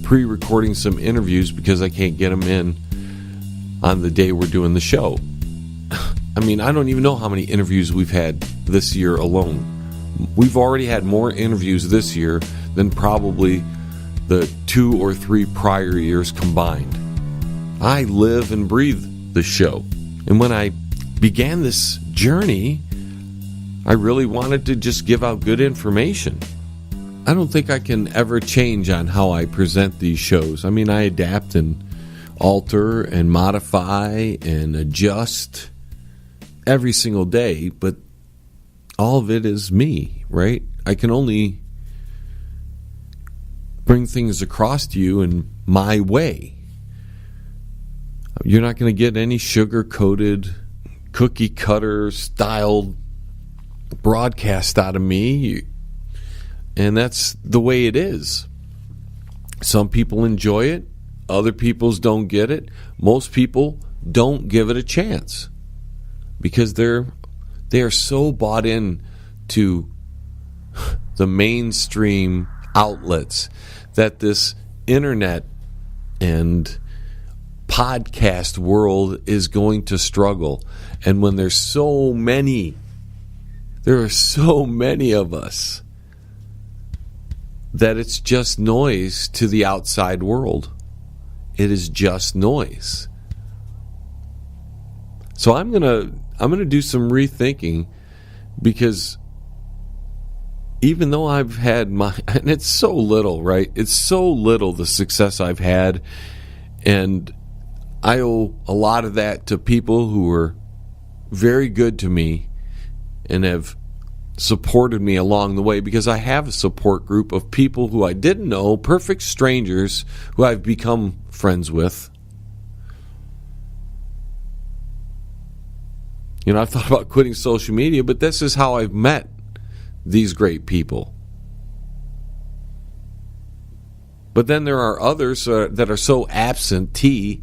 pre-recording some interviews because I can't get them in on the day we're doing the show. I mean, I don't even know how many interviews we've had this year alone. We've already had more interviews this year than probably the 2 or 3 prior years combined. I live and breathe the show. And when I began this journey, I really wanted to just give out good information. I don't think I can ever change on how I present these shows. I mean, I adapt and alter and modify and adjust every single day, but all of it is me, right? I can only bring things across to you in my way. You're not going to get any sugar-coated, cookie-cutter styled broadcast out of me, and that's the way it is. Some people enjoy it, other people don't get it. Most people don't give it a chance because they are so bought in to the mainstream outlets that this internet and podcast world is going to struggle. And when there are so many of us, that it's just noise to the outside world. It is just noise. So I'm gonna do some rethinking, because even though I've had and it's so little, right? It's so little the success I've had, and I owe a lot of that to people who were very good to me and have supported me along the way, because I have a support group of people who I didn't know, perfect strangers who I've become friends with. You know, I've thought about quitting social media, but this is how I've met these great people. But then there are others that are so absentee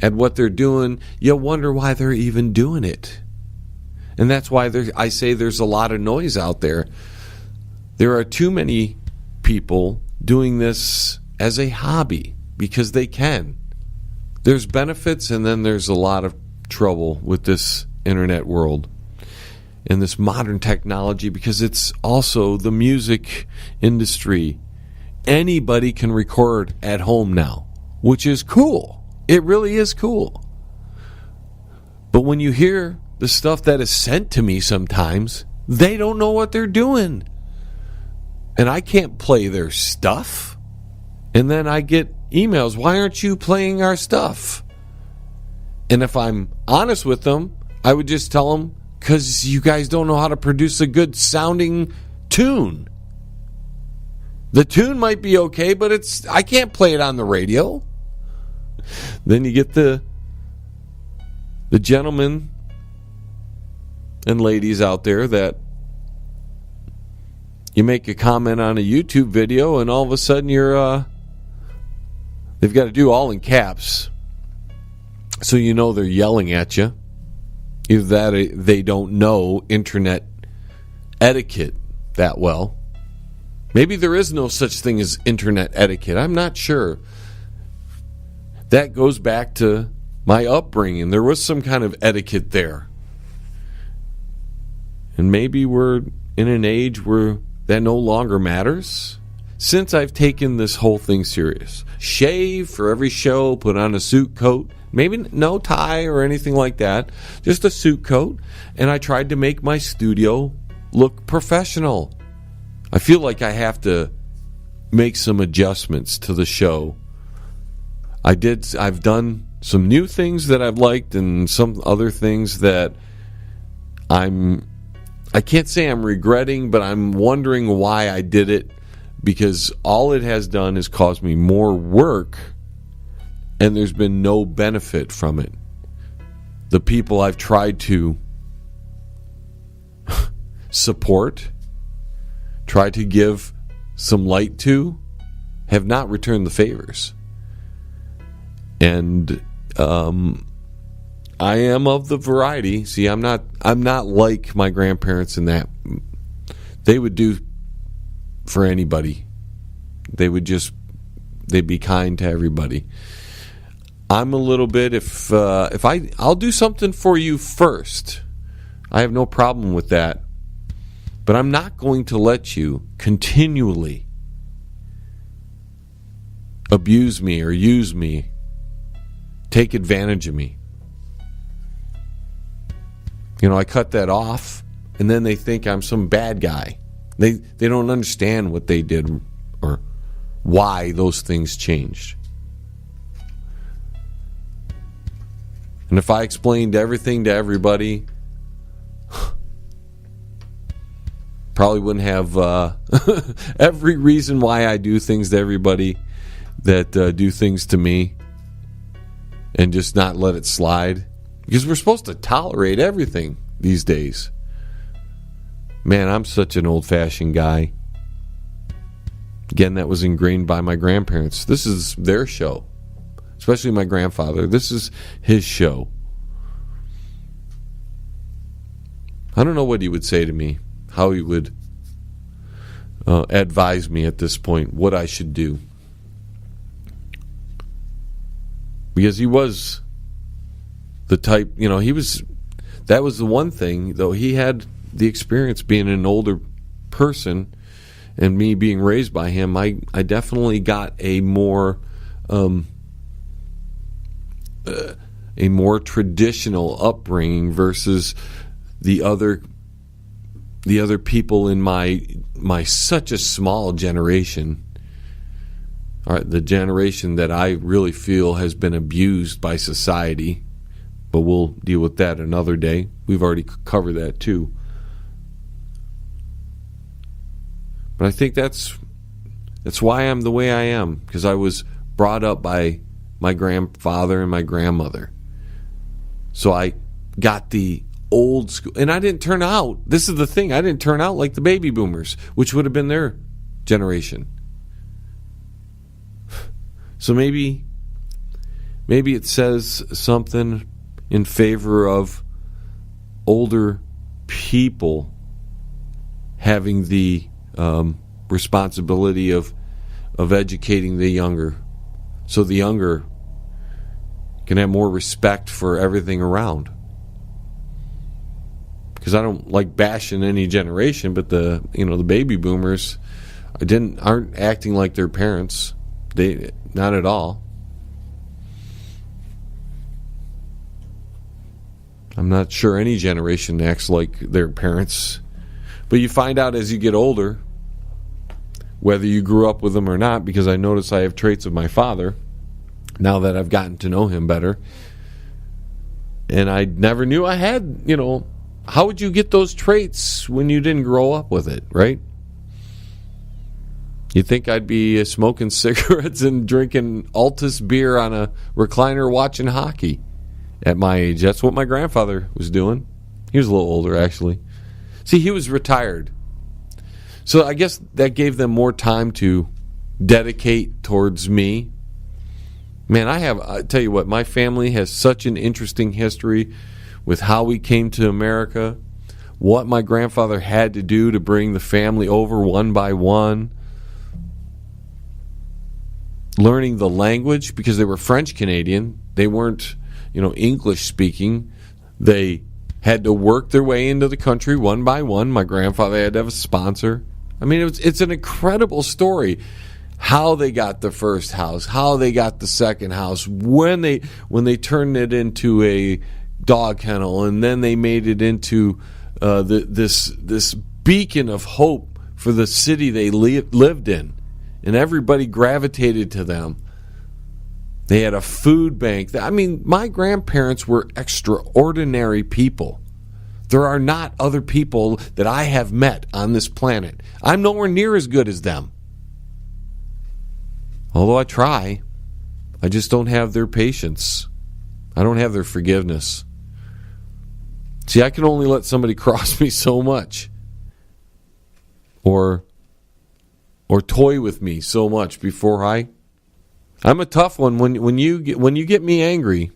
at what they're doing, you wonder why they're even doing it. And that's why I say there's a lot of noise out there. There are too many people doing this as a hobby because they can. There's benefits, and then there's a lot of trouble with this internet world and this modern technology, because it's also the music industry. Anybody can record at home now, which is cool. It really is cool. But when you hear the stuff that is sent to me sometimes, they don't know what they're doing. And I can't play their stuff. And then I get emails, why aren't you playing our stuff? And if I'm honest with them, I would just tell them, because you guys don't know how to produce a good sounding tune. The tune might be okay, but I can't play it on the radio. Then you get the gentlemen and ladies out there that you make a comment on a YouTube video, and all of a sudden they've got to do all in caps, so you know they're yelling at you. Either that or they don't know internet etiquette that well. Maybe there is no such thing as internet etiquette. I'm not sure. That goes back to my upbringing. There was some kind of etiquette there. And maybe we're in an age where that no longer matters. Since I've taken this whole thing serious. Shave for every show, put on a suit coat. Maybe no tie or anything like that. Just a suit coat. And I tried to make my studio look professional. I feel like I have to make some adjustments to the show. I've done some new things that I've liked, and some other things that I can't say I'm regretting, but I'm wondering why I did it, because all it has done is caused me more work, and there's been no benefit from it. The people I've tried to support, try to give some light to, have not returned the favors. And I am of the variety. See, I'm not like my grandparents in that they would do for anybody. They They be kind to everybody. I'm a little bit, if I'll do something for you first. I have no problem with that. But I'm not going to let you continually abuse me or use me, take advantage of me. I cut that off, and then they think I'm some bad guy. They don't understand what they did or why those things changed. And if I explained everything to everybody, probably wouldn't have every reason why I do things to everybody that do things to me, and just not let it slide. Because we're supposed to tolerate everything these days. Man, I'm such an old-fashioned guy. Again, that was ingrained by my grandparents. This is their show. Especially my grandfather. This is his show. I don't know what he would say to me. How he would advise me at this point. What I should do. Because he was the type, that was the one thing, though he had the experience being an older person and me being raised by him, I definitely got a more traditional upbringing versus the other people in my such a small generation. All right, the generation that I really feel has been abused by society, but we'll deal with that another day. We've already covered that too. But I think that's why I'm the way I am, because I was brought up by my grandfather and my grandmother. So I got the old school, and I didn't turn out, this is the thing, I didn't turn out like the baby boomers, which would have been their generation. So maybe it says something in favor of older people having the responsibility of educating the younger, so the younger can have more respect for everything around. Because I don't like bashing any generation, but the baby boomers aren't acting like their parents. They not at all. I'm not sure any generation acts like their parents. But you find out as you get older, whether you grew up with them or not, because I notice I have traits of my father, now that I've gotten to know him better. And I never knew I had, how would you get those traits when you didn't grow up with it, right? You'd think I'd be smoking cigarettes and drinking Altus beer on a recliner watching hockey at my age. That's what my grandfather was doing. He was a little older, actually. See, he was retired. So I guess that gave them more time to dedicate towards me. Man, I tell you what, my family has such an interesting history with how we came to America, what my grandfather had to do to bring the family over one by one, learning the language, because they were French Canadian. They weren't, English speaking. They had to work their way into the country one by one. My grandfather had to have a sponsor. I mean, it's an incredible story. How they got the first house, how they got the second house, when they turned it into a dog kennel, and then they made it into this beacon of hope for the city they lived in, and everybody gravitated to them. They had a food bank. I mean, my grandparents were extraordinary people. There are not other people that I have met on this planet. I'm nowhere near as good as them. Although I try, I just don't have their patience. I don't have their forgiveness. See, I can only let somebody cross me so much, or toy with me so much before I'm a tough one. When you get me angry,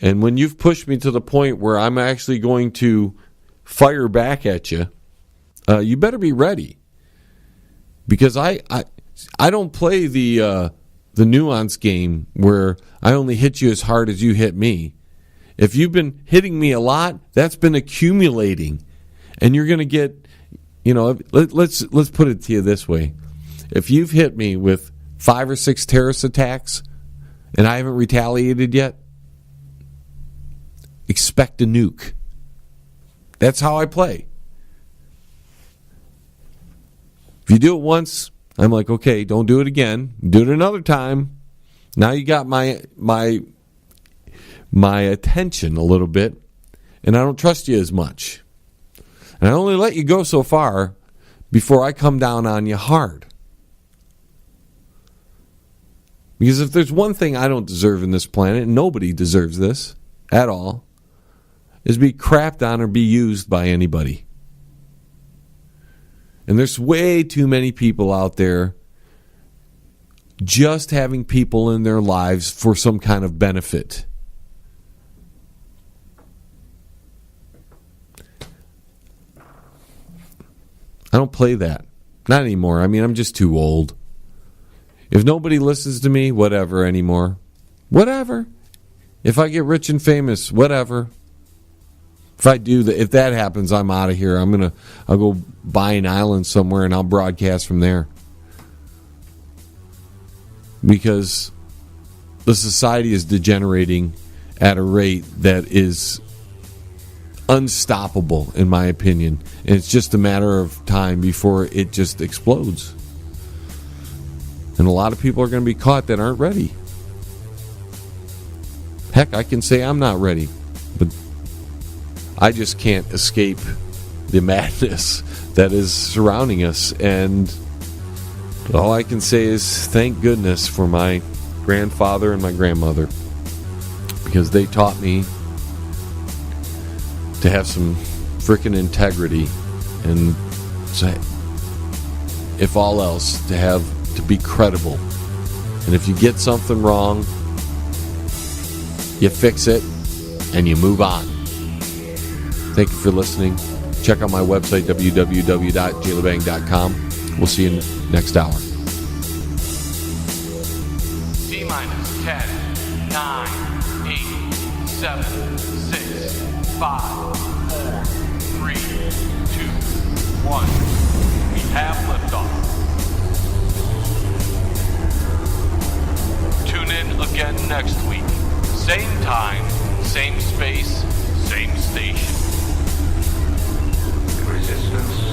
and when you've pushed me to the point where I'm actually going to fire back at you, you better be ready, because I don't play the nuance game where I only hit you as hard as you hit me. If you've been hitting me a lot, that's been accumulating, and you're going to get, let's put it to you this way: if you've hit me with 5 or 6 terrorist attacks, and I haven't retaliated yet, expect a nuke. That's how I play. If you do it once, I'm like, okay, don't do it again. Do it another time. Now you got my attention a little bit, and I don't trust you as much. And I only let you go so far before I come down on you hard. Because if there's one thing I don't deserve in this planet, and nobody deserves this at all, is be crapped on or be used by anybody. And there's way too many people out there just having people in their lives for some kind of benefit. I don't play that. Not anymore. I mean, I'm just too old. If nobody listens to me, whatever anymore. Whatever. If I get rich and famous, whatever. If that happens, I'm out of here. I'll go buy an island somewhere and I'll broadcast from there. Because the society is degenerating at a rate that is unstoppable, in my opinion. And it's just a matter of time before it just explodes. And a lot of people are going to be caught that aren't ready. Heck, I can say I'm not ready. But I just can't escape the madness that is surrounding us. And all I can say is thank goodness for my grandfather and my grandmother, because they taught me to have some freaking integrity, and if all else, to be credible. And if you get something wrong, you fix it and you move on. Thank you for listening. Check out my website, www.jlebang.com. We'll see you next hour. T-minus 10, 9, 8, 7, 6, 5, 4, 3, 2, 1. We have liftoff. Tune in again next week. Same time, same space, same station. Resistance